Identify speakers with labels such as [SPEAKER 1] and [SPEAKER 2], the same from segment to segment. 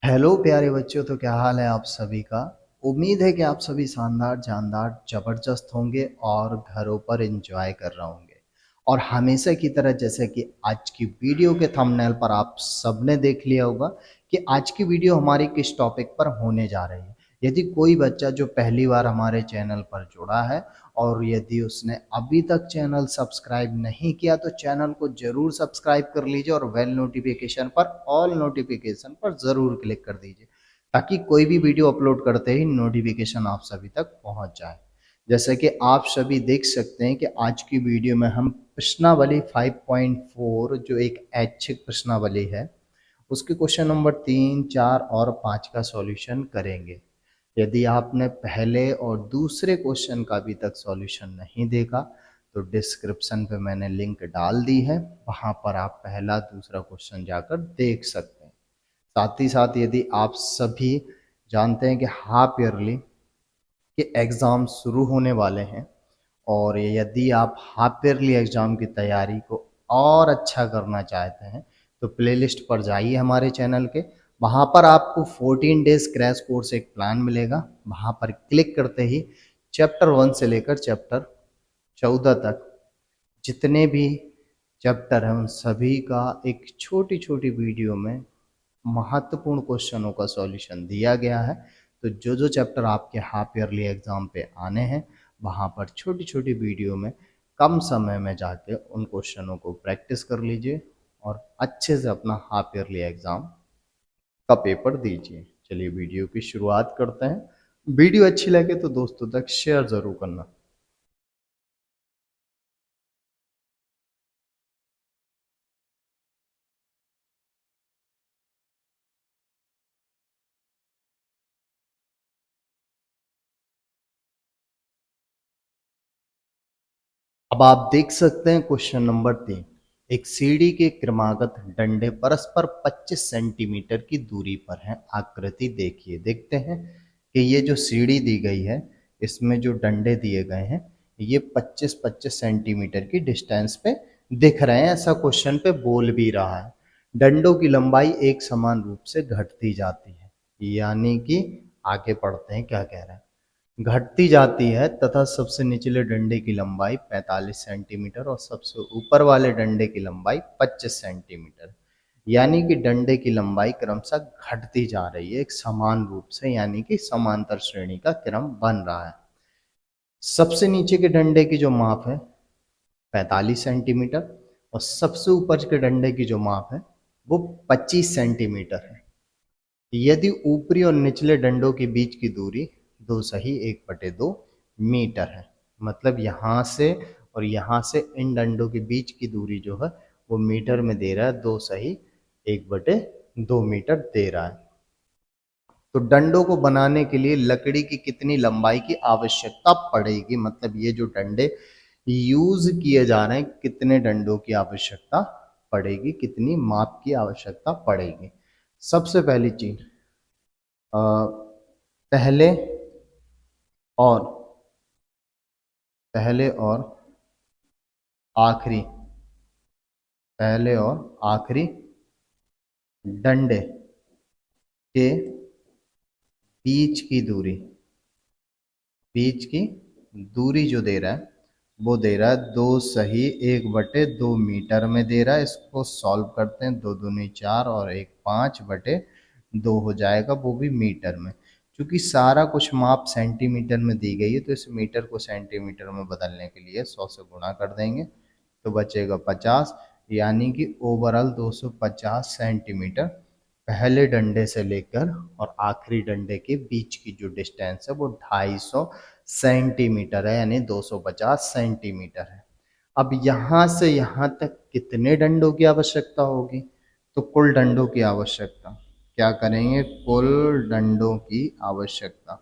[SPEAKER 1] Hello प्यारे बच्चों, तो क्या हाल है आप सभी का। उम्मीद है कि आप सभी शानदार जानदार जबरदस्त होंगे और घरों पर एंजॉय कर रहे होंगे। और हमेशा की तरह जैसे कि आज की वीडियो के थंबनेल पर आप सबने देख लिया होगा कि आज की वीडियो हमारी किस टॉपिक पर होने जा रही है। यदि कोई बच्चा जो पहली बार हमारे चैनल पर जुड़ा है और यदि उसने अभी तक चैनल सब्सक्राइब नहीं किया तो चैनल को जरूर सब्सक्राइब कर लीजिए और बेल नोटिफिकेशन पर ऑल नोटिफिकेशन पर ज़रूर क्लिक कर दीजिए ताकि कोई भी वीडियो अपलोड करते ही नोटिफिकेशन आप सभी तक पहुंच जाए। जैसे कि आप सभी देख सकते हैं कि आज की वीडियो में हम प्रश्नावली 5.4 जो एक ऐच्छिक प्रश्नावली है उसके क्वेश्चन नंबर 3, 4 और 5 का सॉल्यूशन करेंगे। यदि आपने पहले और दूसरे क्वेश्चन का अभी तक सॉल्यूशन नहीं देखा तो डिस्क्रिप्शन पे मैंने लिंक डाल दी है, वहां पर आप पहला दूसरा क्वेश्चन जाकर देख सकते हैं। साथ ही साथ यदि आप सभी जानते हैं कि हाफ ईयरली के एग्ज़ाम शुरू होने वाले हैं और यदि आप हाफ ईयरली एग्ज़ाम की तैयारी को और अच्छा करना चाहते हैं तो प्लेलिस्ट पर जाइए हमारे चैनल के। वहाँ पर आपको 14 डेज क्रैश कोर्स एक प्लान मिलेगा। वहाँ पर क्लिक करते ही चैप्टर 1 से लेकर चैप्टर 14 तक जितने भी चैप्टर हैं उन सभी का एक छोटी छोटी वीडियो में महत्वपूर्ण क्वेश्चनों का सॉल्यूशन दिया गया है। तो जो जो चैप्टर आपके हाफ ईयरली एग्ज़ाम पे आने हैं वहाँ पर छोटी छोटी वीडियो में कम समय में जाके उन क्वेश्चनों को प्रैक्टिस कर लीजिए और अच्छे से अपना हाफ ईयरली एग्ज़ाम का पेपर दीजिए। चलिए वीडियो की शुरुआत करते हैं। वीडियो अच्छी लगे तो दोस्तों तक शेयर ज़रूर करना। अब आप देख सकते हैं क्वेश्चन नंबर 3। एक सीढ़ी के क्रमागत डंडे परस्पर 25 सेंटीमीटर की दूरी पर हैं। आकृति देखिए। देखते हैं कि ये जो सीढ़ी दी गई है इसमें जो डंडे दिए गए हैं ये 25-25 सेंटीमीटर की डिस्टेंस पे दिख रहे हैं। ऐसा क्वेश्चन पे बोल भी रहा है। डंडों की लंबाई एक समान रूप से घटती जाती है, यानी कि आगे पढ़ते हैं क्या कह रहे हैं। घटती जाती है तथा सबसे निचले डंडे की लंबाई 45 सेंटीमीटर और सबसे ऊपर वाले डंडे की लंबाई 25 सेंटीमीटर, यानी कि डंडे की लंबाई क्रमशः घटती जा रही है एक समान रूप से, यानी कि समांतर श्रेणी का क्रम बन रहा है। सबसे नीचे के डंडे की जो माप है 45 सेंटीमीटर और सबसे ऊपर के डंडे की जो माप है वो 25 सेंटीमीटर है। यदि ऊपरी और निचले डंडों के बीच की दूरी 2 सही 1/2 मीटर है, मतलब यहाँ से और यहाँ से इन डंडों के बीच की दूरी जो है वो मीटर में दे रहा है, 2 सही 1/2 मीटर दे रहा है। तो डंडों को बनाने के लिए लकड़ी की कितनी लंबाई की आवश्यकता पड़ेगी, मतलब ये जो डंडे यूज किए जा रहे हैं कितने डंडों की आवश्यकता पड़ेगी, कितनी माप की आवश्यकता पड़ेगी। सबसे पहली चीज पहले और पहले और आखिरी पहले और आखिरी डंडे के बीच की दूरी जो दे रहा है वो दे रहा है 2 सही 1/2 में दे रहा है। इसको सॉल्व करते हैं, 2 दूनी 4 और 1 5/2 हो जाएगा, वो भी मीटर में। क्योंकि सारा कुछ माप सेंटीमीटर में दी गई है तो इस मीटर को सेंटीमीटर में बदलने के लिए 100 से गुणा कर देंगे तो बचेगा 50, यानी कि ओवरऑल 250 सेंटीमीटर पहले डंडे से लेकर और आखिरी डंडे के बीच की जो डिस्टेंस है वो 250 सेंटीमीटर है, यानी 250 सेंटीमीटर है। अब यहाँ से यहाँ तक कितने डंडों की आवश्यकता होगी, तो कुल डंडों की आवश्यकता क्या करेंगे, कुल डंडों की आवश्यकता।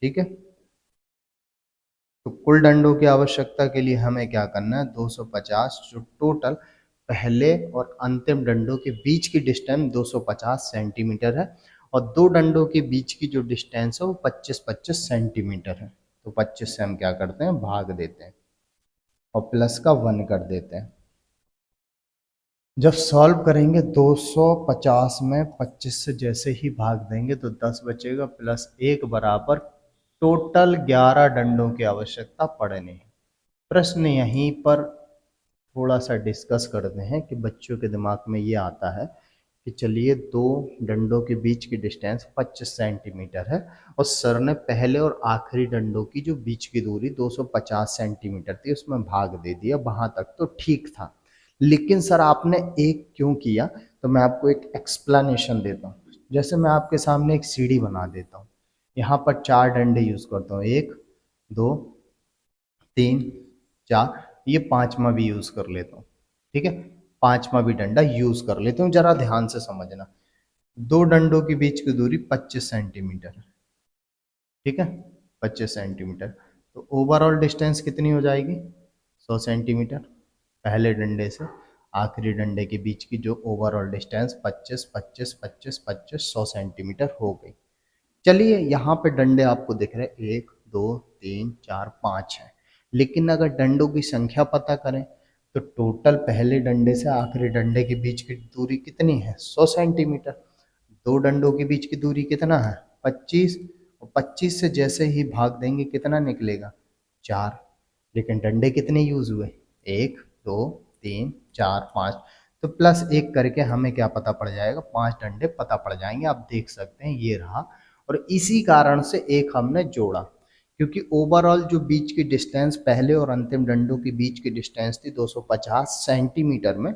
[SPEAKER 1] ठीक है, तो कुल डंडों की आवश्यकता के लिए हमें क्या करना है, 250 जो टोटल पहले और अंतिम डंडों के बीच की डिस्टेंस 250 सेंटीमीटर है और दो डंडों के बीच की जो डिस्टेंस है वो 25-25 सेंटीमीटर है। तो 25 से हम क्या करते हैं, भाग देते हैं और प्लस का 1 कर देते हैं। जब सॉल्व करेंगे 250 में 25 से जैसे ही भाग देंगे तो 10 बचेगा प्लस 1 बराबर टोटल 11 डंडों की आवश्यकता पड़नी है। प्रश्न यहीं पर थोड़ा सा डिस्कस करते हैं कि बच्चों के दिमाग में ये आता है कि चलिए दो डंडों के बीच की डिस्टेंस 25 सेंटीमीटर है और सर ने पहले और आखिरी डंडों की जो बीच की दूरी 250 सेंटीमीटर थी उसमें भाग दे दिया, वहां तक तो ठीक था। लेकिन सर आपने एक क्यों किया? तो मैं आपको एक एक्सप्लेनेशन देता हूँ। जैसे मैं आपके सामने एक सीढ़ी बना देता हूँ, यहाँ पर 4 डंडे यूज करता हूँ, 1 2 3 4, ये पांचवा भी यूज कर लेता हूँ। ठीक है, पांचवा भी डंडा यूज कर लेता हूँ, जरा ध्यान से समझना। दो डंडों के बीच की दूरी 25 सेंटीमीटर है। ठीक है, 25 सेंटीमीटर। तो ओवरऑल डिस्टेंस कितनी हो जाएगी? 100 सेंटीमीटर। पहले डंडे से आखिरी डंडे के बीच की जो ओवरऑल डिस्टेंस 25 25 25 25 100 सेंटीमीटर हो गई। चलिए यहाँ पे डंडे आपको दिख रहे हैं, 1 2 3 4 5 है। लेकिन अगर डंडों की संख्या पता करें तो टोटल पहले डंडे से आखिरी डंडे के बीच की दूरी कितनी है? 100 सेंटीमीटर। दो डंडों के बीच की दूरी कितना है? 25। और 25 से जैसे ही भाग देंगे कितना निकलेगा? 4। लेकिन डंडे कितने यूज हुए? 1 2 3 4 5। तो प्लस 1 करके हमें क्या पता पड़ जाएगा? 5 डंडे पता पड़ जाएंगे। आप देख सकते हैं ये रहा, और इसी कारण से एक हमने जोड़ा, क्योंकि ओवरऑल जो बीच की डिस्टेंस पहले और अंतिम डंडों के बीच की डिस्टेंस थी 250 सेंटीमीटर में,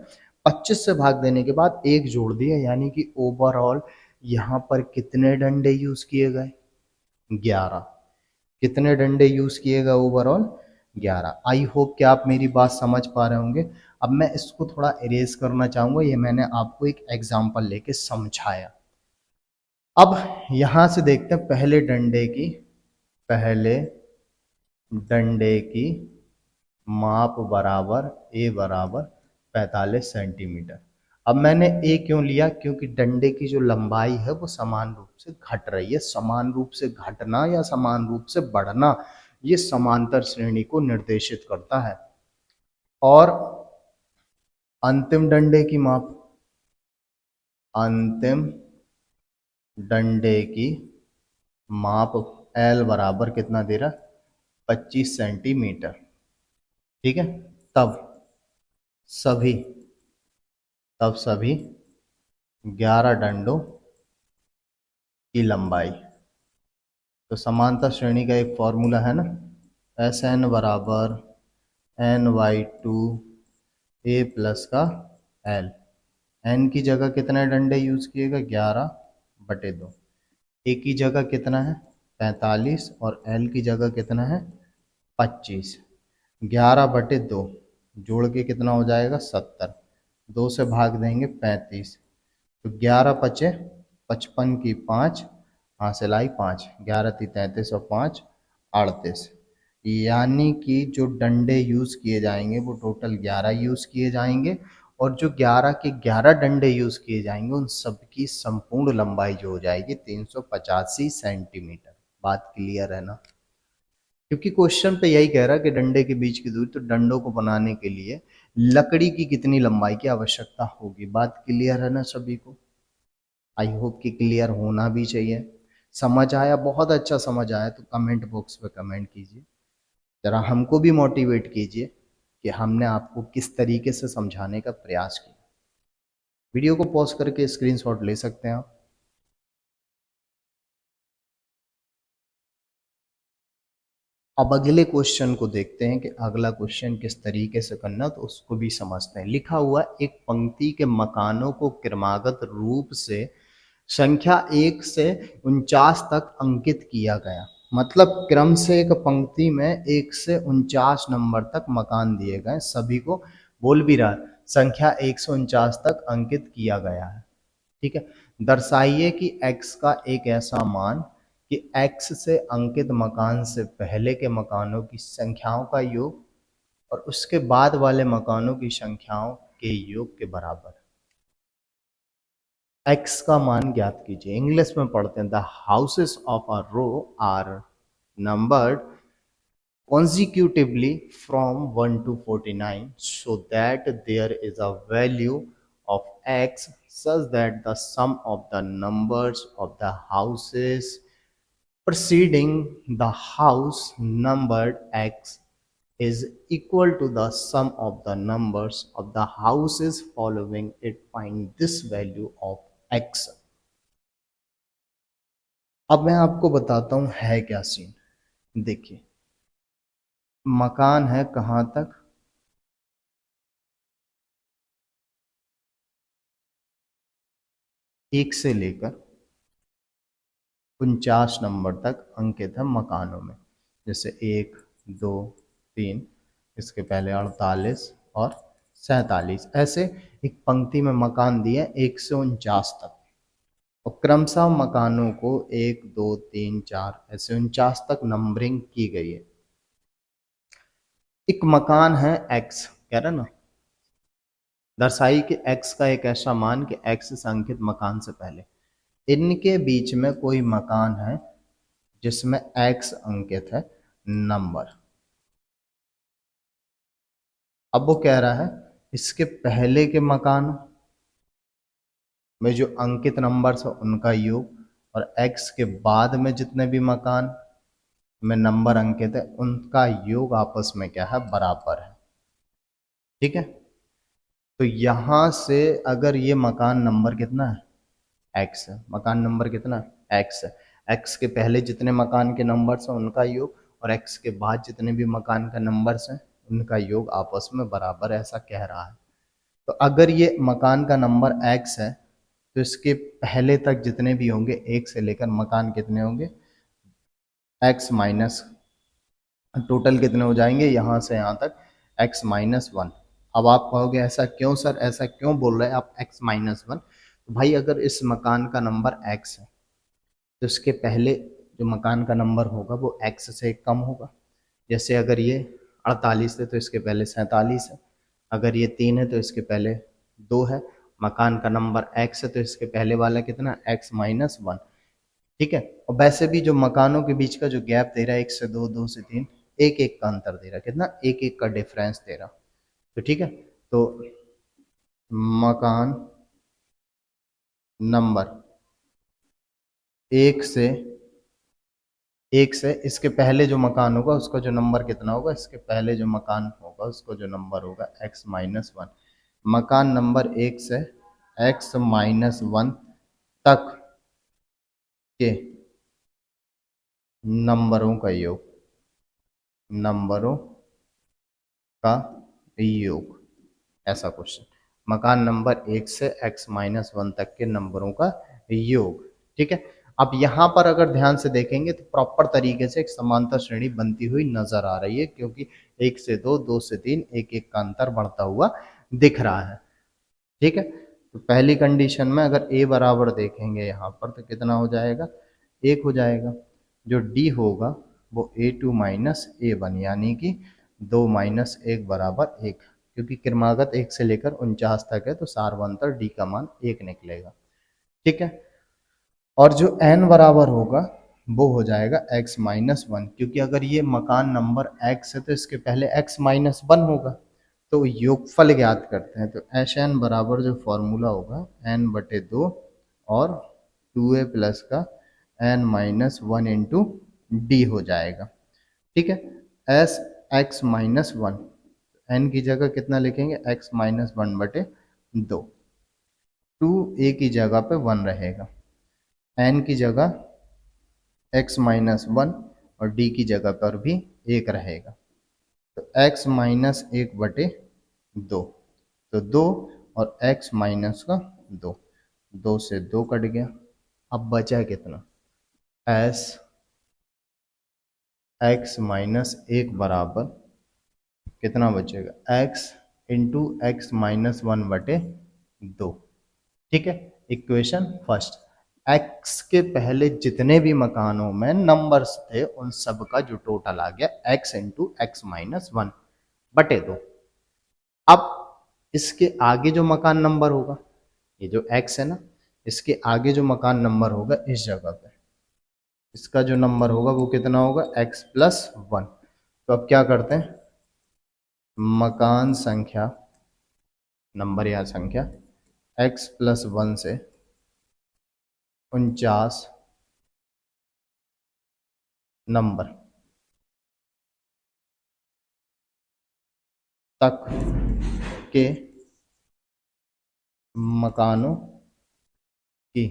[SPEAKER 1] 25 से भाग देने के बाद एक जोड़ दिया, यानी कि ओवरऑल यहाँ पर कितने डंडे यूज किए गए? 11। कितने डंडे यूज किए गए ओवरऑल? 11। आई होप कि आप मेरी बात समझ पा रहे होंगे। अब मैं इसको थोड़ा इरेज करना चाहूंगा, ये मैंने आपको एक एग्जांपल लेके समझाया। अब यहां से देखते हैं पहले डंडे की माप बराबर ए बराबर 45 सेंटीमीटर। अब मैंने ए क्यों लिया? क्योंकि डंडे की जो लंबाई है वो समान रूप से घट रही है। समान रूप से घटना या समान रूप से बढ़ना, ये समांतर श्रेणी को निर्देशित करता है। और अंतिम डंडे की माप, अंतिम डंडे की माप एल बराबर कितना दे रहा? 25 सेंटीमीटर। ठीक है, तब सभी तब सभी 11 डंडों की लंबाई, तो समांतर श्रेणी का एक फॉर्मूला है ना, एस एन बराबर N by two A plus का एल। एन की जगह कितने डंडे यूज किएगा? 11/2। ए की जगह कितना है? 45। और एल की जगह कितना है? 25। 11/2 जोड़ के कितना हो जाएगा? 70। 2 से भाग देंगे 35, तो 11 पचे 55 की 5, हासिल आई 5, 11 × 33 और 5 38। यानी कि जो डंडे यूज किए जाएंगे वो टोटल 11 यूज किए जाएंगे, और जो 11 के 11 डंडे यूज किए जाएंगे उन सब की संपूर्ण लंबाई जो हो जाएगी 385 सेंटीमीटर। बात क्लियर है ना? क्योंकि क्वेश्चन पे यही कह रहा है कि डंडे के बीच की दूरी, तो डंडों को बनाने के लिए लकड़ी की कितनी लंबाई की आवश्यकता होगी। बात क्लियर है ना सभी को? आई होप कि क्लियर होना भी चाहिए। समझ आया? बहुत अच्छा समझ आया तो कमेंट बॉक्स पे कमेंट कीजिए, जरा हमको भी मोटिवेट कीजिए कि हमने आपको किस तरीके से समझाने का प्रयास किया। वीडियो को पॉज करके स्क्रीनशॉट ले सकते हैं आप। अब अगले क्वेश्चन को देखते हैं कि अगला क्वेश्चन किस तरीके से करना, तो उसको भी समझते हैं। लिखा हुआ, एक पंक्ति के मकानों को क्रमागत रूप से संख्या 1 से 49 तक अंकित किया गया। मतलब क्रम से एक पंक्ति में 1 से 49 नंबर तक मकान दिए गए, सभी को बोल भी रहा है संख्या 1 से 49 तक अंकित किया गया है। ठीक है, दर्शाइए कि x का एक ऐसा मान कि x से अंकित मकान से पहले के मकानों की संख्याओं का योग और उसके बाद वाले मकानों की संख्याओं के योग के बराबर। x का मान ज्ञात कीजिए। इंग्लिश में पढ़ते हैं, the houses of a row are numbered consecutively from 1 to 49 so that there is a value of x such that the sum of the numbers of the houses preceding the house numbered x is equal to the sum of the numbers of the houses following it. Find this value of x. अब मैं आपको बताता हूं है क्या scene. देखिए, मकान है कहां तक, एक से लेकर 49 नंबर तक अंकित है मकानों में। जैसे 1, 2, 3, इसके पहले 48 और 47, ऐसे एक पंक्ति में मकान दिए 149 तक, और क्रमशः मकानों को 1, 2, 3, 4 ऐसे 49 तक नंबरिंग की गई है। एक मकान है x, कह रहा ना, दर्शाई कि x का एक ऐसा मान कि x से अंकित मकान से पहले इनके बीच में कोई मकान है जिसमें x अंकित है नंबर। अब वो कह रहा है इसके पहले के मकान में जो अंकित नंबर्स है उनका योग, और x के बाद में जितने भी मकान में नंबर अंकित है उनका योग आपस में क्या है, बराबर है। ठीक है, तो यहां से अगर ये मकान नंबर कितना है, x है, मकान नंबर कितना है, x है, x के पहले जितने मकान के नंबर्स हैं उनका योग और x के बाद जितने भी मकान का नंबर्स हैं उनका योग आपस में बराबर है, ऐसा कह रहा है। तो अगर ये मकान का नंबर x है तो इसके पहले तक जितने भी होंगे, एक से लेकर मकान कितने होंगे, x माइनस, टोटल कितने हो जाएंगे यहाँ से यहाँ तक x-1। अब आप कहोगे ऐसा क्यों सर, ऐसा क्यों बोल रहे हैं आप x-1? तो भाई अगर इस मकान का नंबर x है तो इसके पहले जो मकान का नंबर होगा वो x से कम होगा। जैसे अगर ये 48 है तो इसके पहले 47 है, अगर ये 3 है तो इसके पहले 2 है, मकान का नंबर x है तो इसके पहले वाला कितना, x-1। ठीक है, और वैसे भी जो मकानों के बीच का जो गैप दे रहा है 1 से 2, 2 से 3, एक एक का अंतर दे रहा है, कितना, एक एक का डिफरेंस दे रहा। तो ठीक है, तो मकान नंबर एक से इसके पहले जो मकान होगा उसका जो नंबर कितना होगा, इसके पहले जो मकान होगा उसका जो नंबर होगा x-1। मकान नंबर 1 से x-1 तक के नंबरों का योग, नंबरों का योग, ऐसा क्वेश्चन। मकान नंबर 1 से x-1 तक के नंबरों का योग। ठीक है, अब यहाँ पर अगर ध्यान से देखेंगे तो प्रॉपर तरीके से एक समांतर श्रेणी बनती हुई नजर आ रही है, क्योंकि 1 से 2, 2 से 3, एक एक का अंतर बढ़ता हुआ दिख रहा है। ठीक है, तो पहली कंडीशन में अगर a बराबर देखेंगे यहाँ पर तो कितना हो जाएगा, 1 हो जाएगा। जो d होगा वो a2 माइनस a1, यानी कि 2 माइनस 1 बराबर 1, क्योंकि क्रमागत 1 से लेकर 49 तक है तो सार्वंतर d का मान 1 निकलेगा। ठीक है, और जो n बराबर होगा वो हो जाएगा x-1, क्योंकि अगर ये मकान नंबर x है तो इसके पहले x-1 होगा। तो योगफल ज्ञात करते हैं, तो एच एन बराबर जो फॉर्मूला होगा n/2 और 2a प्लस का n-1 इंटू डी हो जाएगा। ठीक है, एस x-1, n की जगह कितना लिखेंगे, x-1/2, 2a की जगह पे 1 रहेगा, n की जगह x-1 और d की जगह पर भी 1 रहेगा, तो x-1/2, तो 2 और x-2, 2 से 2 कट गया। अब बचा कितना, s x-1 बराबर कितना बचेगा, x इंटू x-1/2। ठीक है, इक्वेशन फर्स्ट, x के पहले जितने भी मकानों में नंबर्स थे उन सब का जो टोटल आ गया x इंटू x-1/2। अब इसके आगे जो मकान नंबर होगा, ये जो x है ना, इसके आगे जो मकान नंबर होगा इस जगह पे इसका जो नंबर होगा वो कितना होगा, x+1। तो अब क्या करते हैं, मकान संख्या, नंबर या संख्या x+1 से 49 नंबर तक के मकानों की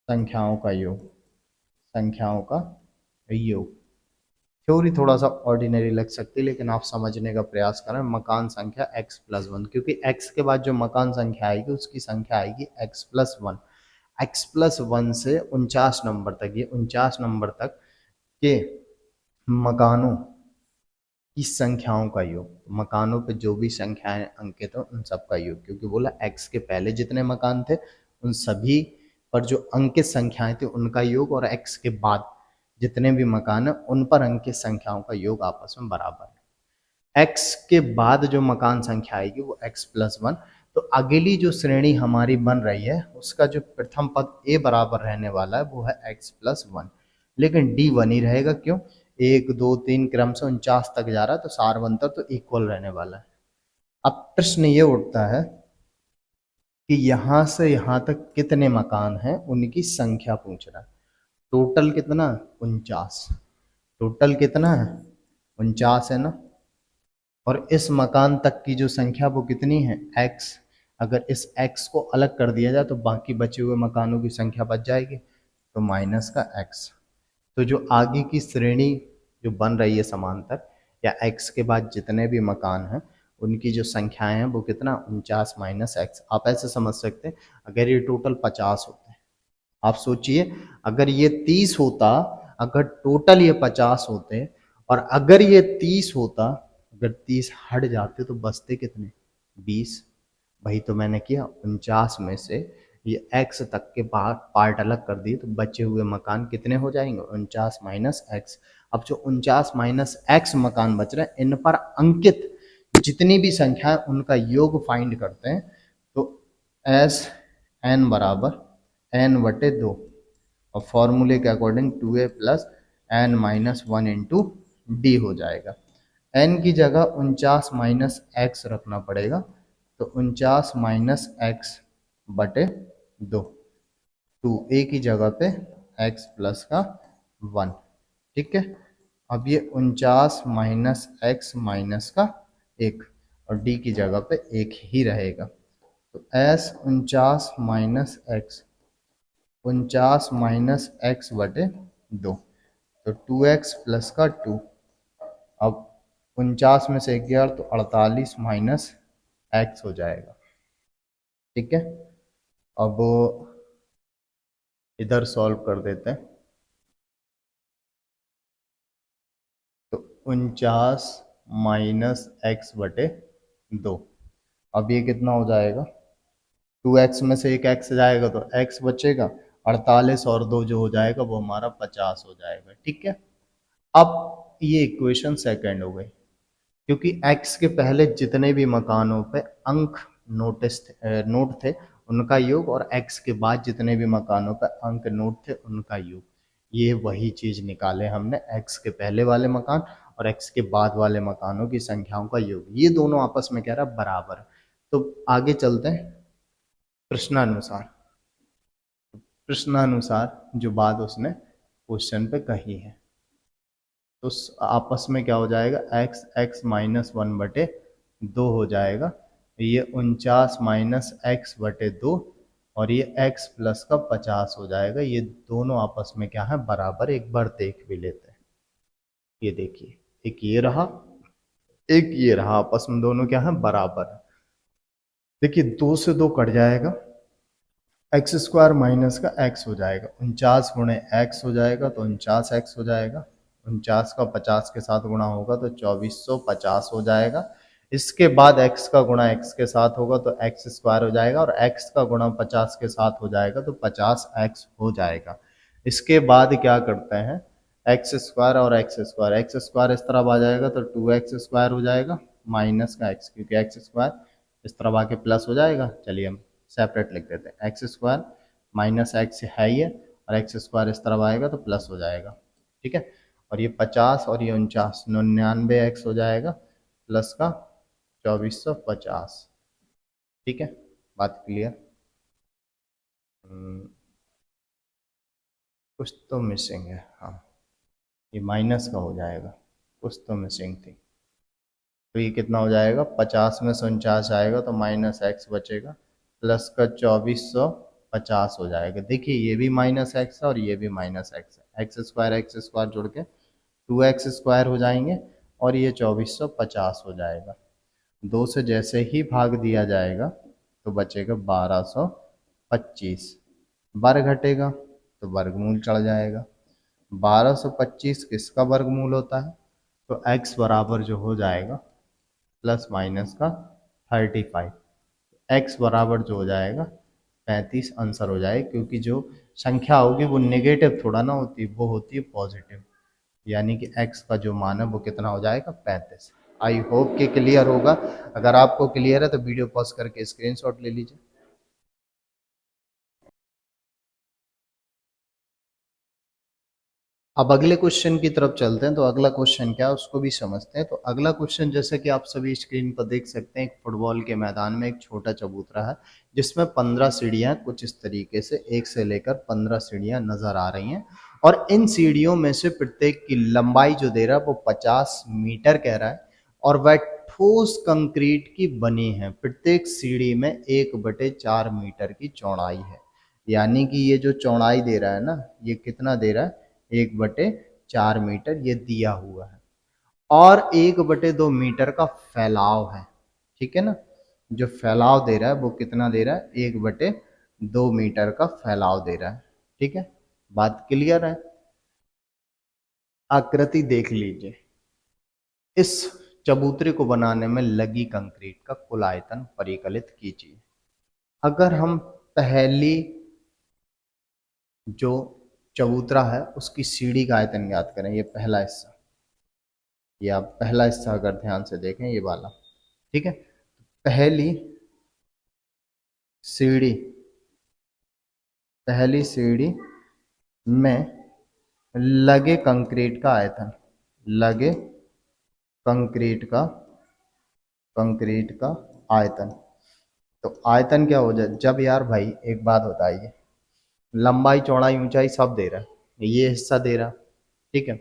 [SPEAKER 1] संख्याओं का योग, संख्याओं का योग। थ्योरी थोड़ा सा ऑर्डिनरी लग सकती है, लेकिन आप समझने का प्रयास करें। मकान संख्या x+1, क्योंकि x के बाद जो मकान संख्या आएगी उसकी संख्या आएगी x+1। x+1 से 49 नंबर तक, ये 49 नंबर तक के मकानों की संख्याओं का योग, मकानों पे जो भी संख्याएं अंकित हो उन सब का योग, क्योंकि बोला x के पहले जितने मकान थे उन सभी पर जो अंकित संख्याएं थी उनका योग, और x के बाद जितने भी मकान है उन पर अंकित संख्याओं का योग आपस में बराबर है। x के बाद जो मकान संख्या आएगी वो x+1। तो अगली जो श्रेणी हमारी बन रही है उसका जो प्रथम पद a बराबर रहने वाला है वो है x+1, लेकिन d 1 ही रहेगा। क्यों? 1 2 3 क्रम से 49 तक जा रहा है, तो सार्वंतर तो इक्वल रहने वाला है। अब प्रश्न ये उठता है कि यहां से यहां तक कितने मकान हैं उनकी संख्या पूछ रहा है। टोटल कितना? 49। टोटल कितना है? 49 है ना। और इस मकान तक की जो संख्या वो कितनी है? x। अगर इस x को अलग कर दिया जाए तो बाकी बचे हुए मकानों की संख्या बच जाएगी, तो माइनस का x। तो जो आगे की श्रेणी जो बन रही है समांतर, या x के बाद जितने भी मकान हैं उनकी जो संख्याएं हैं वो कितना? 49 माइनस x। आप ऐसे समझ सकते हैं, अगर ये टोटल 50 होते हैं, आप सोचिए अगर ये 30 होता, अगर टोटल ये 50 होते, और अगर ये 30 होता, अगर 30 हट जाते तो बचते कितने? 20। वही तो मैंने किया, 49 में से ये x तक के पार्ट अलग कर दिए तो बचे हुए मकान कितने हो जाएंगे? 49 माइनस एक्स। अब जो 49 माइनस एक्स मकान बच रहे हैं इन पर अंकित जितनी भी संख्या है उनका योग फाइंड करते हैं। तो एस एन बराबर n/2, और फॉर्मूले के according 2a plus N minus 1 into D हो जाएगा। n की जगह 49 माइनस एक्स रखना पड़ेगा, तो 49 माइनस एक्स बटे 2, 2a की जगह पे x प्लस का 1। ठीक है। अब ये 49 माइनस एक्स माइनस का 1, और d की जगह पे 1 ही रहेगा। तो s 49 बटे 2, तो 2x प्लस का 2। अब 49 में से 1 गया तो 48 माइनस एक्स हो जाएगा। ठीक है। अब इधर सॉल्व कर देते हैं, तो 49 माइनस एक्स बटे 2। अब ये कितना हो जाएगा? 2x में से एक x जाएगा तो x बचेगा, 48 और 2 जो हो जाएगा वो हमारा 50 हो जाएगा। ठीक है। अब ये इक्वेशन सेकंड हो गई, क्योंकि x के पहले जितने भी मकानों पे अंक नोट थे उनका योग, और x के बाद जितने भी मकानों पे अंक नोट थे उनका योग। ये वही चीज निकाले हमने, x के पहले वाले मकान और x के बाद वाले मकानों की संख्याओं का योग, ये दोनों आपस में कह रहा बराबर। तो आगे चलते हैं प्रश्नानुसार। प्रश्नानुसार जो बात उसने क्वेश्चन पे कही है, तो आपस में क्या हो जाएगा? x x माइनस 1/2 हो जाएगा, ये 49 माइनस एक्स बटे 2, और ये x प्लस का 50 हो जाएगा। ये दोनों आपस में क्या है? बराबर। एक बार देख भी लेते हैं। ये देखिए, एक ये रहा, एक ये रहा, आपस में दोनों क्या है? बराबर। देखिए 2 से 2 कट जाएगा, एक्स स्क्वायर माइनस का एक्स हो जाएगा, 49 गुणे एक्स हो जाएगा तो 49x हो जाएगा। 49 का 50 के साथ गुणा होगा तो 2450 हो जाएगा। इसके बाद x का गुणा x के साथ होगा तो एक्स स्क्वायर हो जाएगा, और x का गुणा 50 के साथ हो जाएगा तो 50x हो जाएगा। इसके बाद क्या करते हैं? एक्स स्क्वायर इस तरफ आ जाएगा तो 2x² हो जाएगा, माइनस का x, क्योंकि एक्स स्क्वायर इस तरफ आके प्लस हो जाएगा। चलिए हम सेपरेट लिख देते हैं, x² माइनस एक्स है ये, और x² इस तरफ आएगा तो प्लस हो जाएगा। ठीक है। और ये 50 और ये 49, 99x हो जाएगा प्लस का 2450। ठीक है, बात क्लियर। कुछ तो मिसिंग है, हाँ, ये माइनस का हो जाएगा, कुछ तो मिसिंग थी। तो ये कितना हो जाएगा, 50 में से 49 आएगा तो माइनस एक्स बचेगा, प्लस का 2450 हो जाएगा। देखिए ये भी माइनस एक्स है और ये भी माइनस एक्स स्क्वायर जोड़ के 2x² हो जाएंगे और ये 2450 हो जाएगा। दो से जैसे ही भाग दिया जाएगा तो बचेगा 1225। वर्ग घटेगा तो वर्गमूल चढ़ जाएगा। 1225 किसका वर्गमूल होता है, तो x बराबर जो हो जाएगा प्लस माइनस का 35, x बराबर जो हो जाएगा 35 आंसर हो जाएगा, क्योंकि जो संख्या होगी वो नेगेटिव थोड़ा ना होती, वो होती है पॉजिटिव। यानी कि x का जो मान है वो कितना हो जाएगा, 35। आई होप कि क्लियर होगा। अगर आपको क्लियर है तो वीडियो पॉज करके स्क्रीनशॉट ले लीजिए। अब अगले क्वेश्चन की तरफ चलते हैं। तो अगला क्वेश्चन क्या है उसको भी समझते हैं। तो अगला क्वेश्चन जैसे कि आप सभी स्क्रीन पर देख सकते हैं, एक फुटबॉल के मैदान में एक छोटा चबूतरा है जिसमें 15 सीढ़ियां कुछ इस तरीके से 1 से लेकर 15 सीढ़ियां नजर आ रही हैं। और इन सीढ़ियों में से प्रत्येक की लंबाई जो दे रहा है वो 50 मीटर कह रहा है, और वह ठोस कंक्रीट की बनी है। प्रत्येक सीढ़ी में 1/4 मीटर की चौड़ाई है। यानी कि ये जो चौड़ाई दे रहा है ना, ये कितना दे रहा है, 1/4 मीटर ये दिया हुआ है। और 1/2 मीटर का फैलाव है। ठीक है ना, जो फैलाव दे रहा है वो कितना दे रहा है, 1/2 मीटर का फैलाव दे रहा है। ठीक है, बात क्लियर है। आकृति देख लीजिए। इस चबूतरे को बनाने में लगी कंक्रीट का कुल आयतन परिकलित कीजिए। अगर हम पहली जो चबूतरा है उसकी सीढ़ी का आयतन ज्ञात करें, ये पहला हिस्सा, ये आप पहला हिस्सा अगर ध्यान से देखें ये वाला, ठीक है। पहली सीढ़ी, पहली सीढ़ी में लगे कंक्रीट का आयतन, लगे कंक्रीट का, कंक्रीट का आयतन। तो आयतन क्या हो जाए, जब यार भाई एक बात बताइए, लंबाई चौड़ाई ऊंचाई सब दे रहा है, ये हिस्सा दे रहा, ठीक है,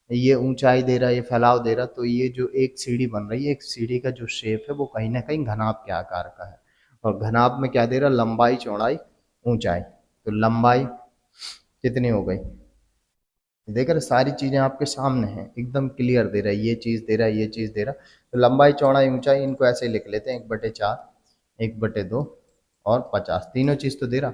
[SPEAKER 1] ये ऊंचाई दे रहा है, ये फैलाव दे रहा, तो ये जो एक सीढ़ी बन रही है, एक सीढ़ी का जो शेप है वो कहीं ना कहीं घनाभ के आकार का है। और घनाभ में क्या दे रहा, लंबाई चौड़ाई ऊंचाई। तो लंबाई कितनी हो गई, देख रहे सारी चीजें आपके सामने हैं, एकदम क्लियर दे रहा है, ये चीज दे रहा है, ये चीज दे रहा है। तो लंबाई चौड़ाई ऊंचाई इनको ऐसे ही लिख लेते हैं, 1/4, 1/2 और 50, तीनों चीज तो दे रहा,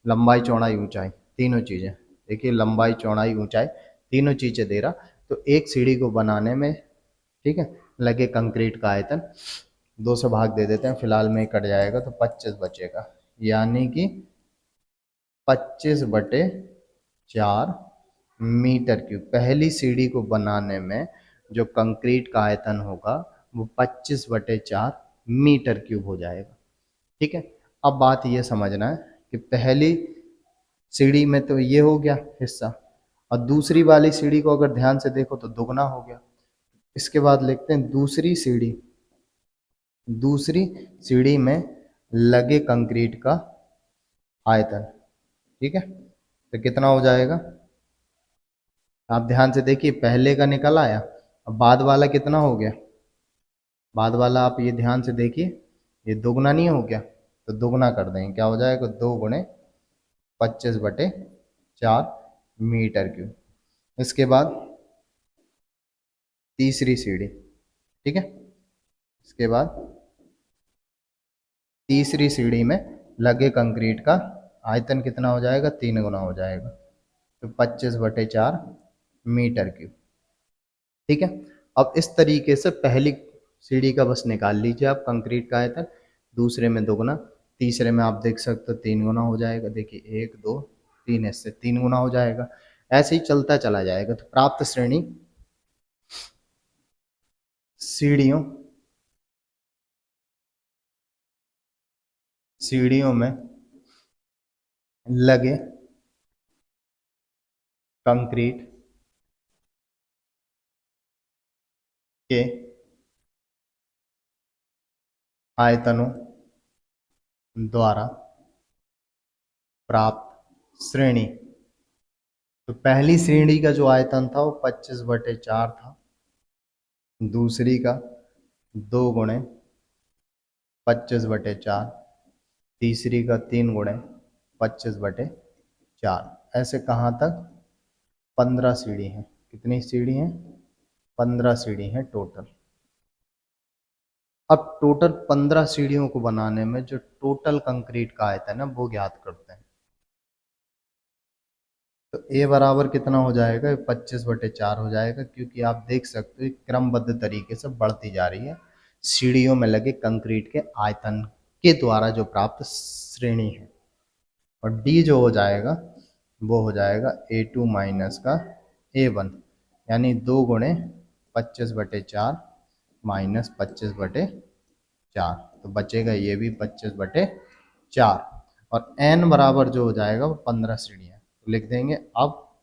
[SPEAKER 1] लंबाई चौड़ाई ऊंचाई तीनों चीजें। देखिए लंबाई चौड़ाई ऊंचाई तीनों चीजें दे रहा। तो एक सीढ़ी को बनाने में, ठीक है, लगे कंक्रीट का आयतन 2 से भाग दे देते हैं, फिलहाल में कट जाएगा तो 25 बचेगा। यानी कि 25/4 मीटर क्यूब। पहली सीढ़ी को बनाने में जो कंक्रीट का आयतन होगा वो 25/4 मीटर क्यूब हो जाएगा। ठीक है, अब बात ये समझना है कि पहली सीढ़ी में तो ये हो गया हिस्सा, और दूसरी वाली सीढ़ी को अगर ध्यान से देखो तो दुगना हो गया। इसके बाद लिखते हैं दूसरी सीढ़ी, दूसरी सीढ़ी में लगे कंक्रीट का आयतन। ठीक है, तो कितना हो जाएगा, आप ध्यान से देखिए, पहले का निकल आया, अब बाद वाला कितना हो गया, बाद वाला आप ये ध्यान से देखिए, ये दोगुना नहीं हो गया, तो दोगुना कर देंगे, क्या हो जाएगा, 2×25/4 मीटर क्यूब। इसके बाद तीसरी सीढ़ी, ठीक है, इसके बाद तीसरी सीढ़ी में लगे कंक्रीट का आयतन कितना हो जाएगा, 3 गुना हो जाएगा, तो 25/4 मीटर क्यूब। ठीक है, अब इस तरीके से पहली सीढ़ी का बस निकाल लीजिए आप कंक्रीट का आयतन, दूसरे में दोगुना, तीसरे में आप देख सकते हो 3 गुना हो जाएगा। देखिए 1 2 3 इससे 3 गुना हो जाएगा, ऐसे ही चलता चला जाएगा। तो प्राप्त श्रेणी सीढ़ियों, सीढ़ियों में लगे कंक्रीट के आयतनों द्वारा प्राप्त श्रेणी। तो पहली श्रेणी का जो आयतन था वो 25/4 था, दूसरी का 2 × 25/4, तीसरी का 3 × 25/4। ऐसे कहाँ तक? 15 सीढ़ी हैं। कितनी सीढ़ी हैं? 15 सीढ़ी हैं टोटल। अब टोटल 15 सीढ़ियों को बनाने में जो टोटल कंक्रीट का आयतन है वो ज्ञात करते हैं। तो ए बराबर कितना हो जाएगा? 25/4 हो जाएगा, क्योंकि आप देख सकते हो क्रमबद्ध तरीके से बढ़ती जा रही है सीढ़ियों में लगे कंक्रीट के आयतन के द्वारा जो प्राप्त श्रेणी है। और डी जो हो जाएगा वो हो जाएगा A2 माइनस का A1, यानी 2 × 25/4 माइनस 25/4, तो बचेगा ये भी 25/4। और n बराबर जो हो जाएगा वो 15 सीढ़ियाँ, तो लिख देंगे अब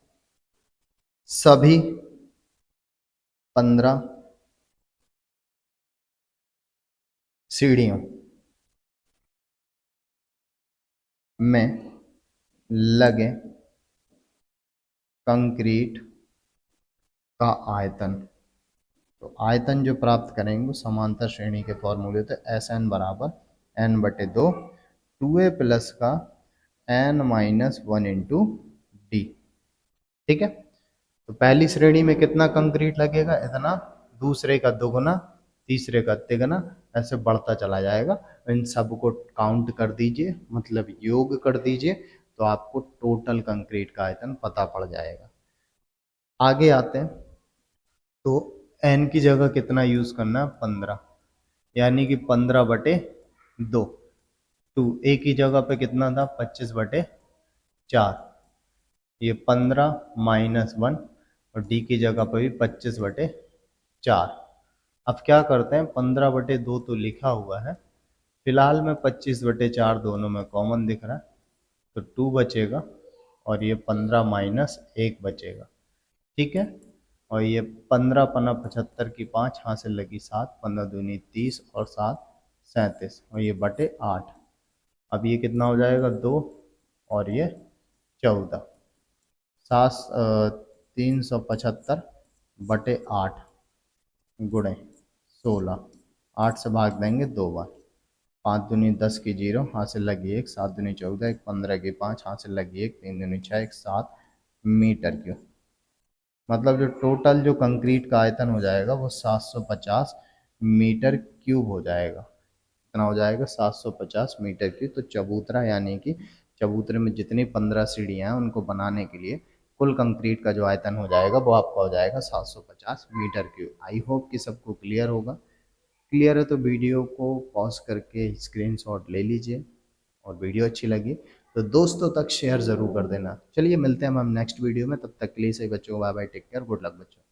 [SPEAKER 1] सभी 15 सीढ़ियों में लगे कंक्रीट का आयतन। तो आयतन जो प्राप्त करेंगे वो समांतर श्रेणी के फॉर्मूले थे। Sn बराबर n/2 2a प्लस का n-1 इंटू डी। ठीक है, तो पहली श्रेणी में कितना कंक्रीट लगेगा? इतना, दूसरे का दुगना, तीसरे का तिगना, ऐसे बढ़ता चला जाएगा। इन सबको काउंट कर दीजिए, मतलब योग कर दीजिए, तो आपको टोटल कंक्रीट का आयतन पता पड़ जाएगा। आगे आते हैं, तो n की जगह कितना यूज करना है? 15, यानी कि 15/2। टू ए की जगह पे कितना था? 25/4, ये 15 माइनस 1, और डी की जगह पे भी 25/4। अब क्या करते हैं, 15/2 तो लिखा हुआ है, फिलहाल में 25/4 दोनों में कॉमन दिख रहा है, तो 2 बचेगा, और ये 15 माइनस 1 बचेगा। ठीक है, और ये 15 पन्ना 75 की 5 हासिल लगी 7, 15 दूनी 30 और 7 37, और ये बटे 8। अब ये कितना हो जाएगा? 2 और ये 14, 375/8 गुणे 16, 8 से भाग देंगे 2 बार, 5 दूनी 10 की 0 हासिल लगी 1, 7 दूनी 14, 1 15 की 5 हासिल लगी 1, 3 दूनी 6, 1 7 मीटर क्यूब। मतलब जो टोटल जो कंक्रीट का आयतन हो जाएगा वो 750 मीटर क्यूब हो जाएगा। कितना हो जाएगा? 750 मीटर क्यूब। तो चबूतरा, यानी कि चबूतरे में जितनी 15 सीढ़ियाँ हैं उनको बनाने के लिए कुल कंक्रीट का जो आयतन हो जाएगा वो आपका हो जाएगा 750 मीटर क्यूब। आई होप कि सबको क्लियर होगा। क्लियर है तो वीडियो को पॉज करके स्क्रीनशॉट ले लीजिए, और वीडियो अच्छी लगी तो दोस्तों तक शेयर ज़रूर कर देना। चलिए मिलते हैं हम नेक्स्ट वीडियो में, तब तक के लिए सही बच्चों, bye bye, take care, good luck बच्चों।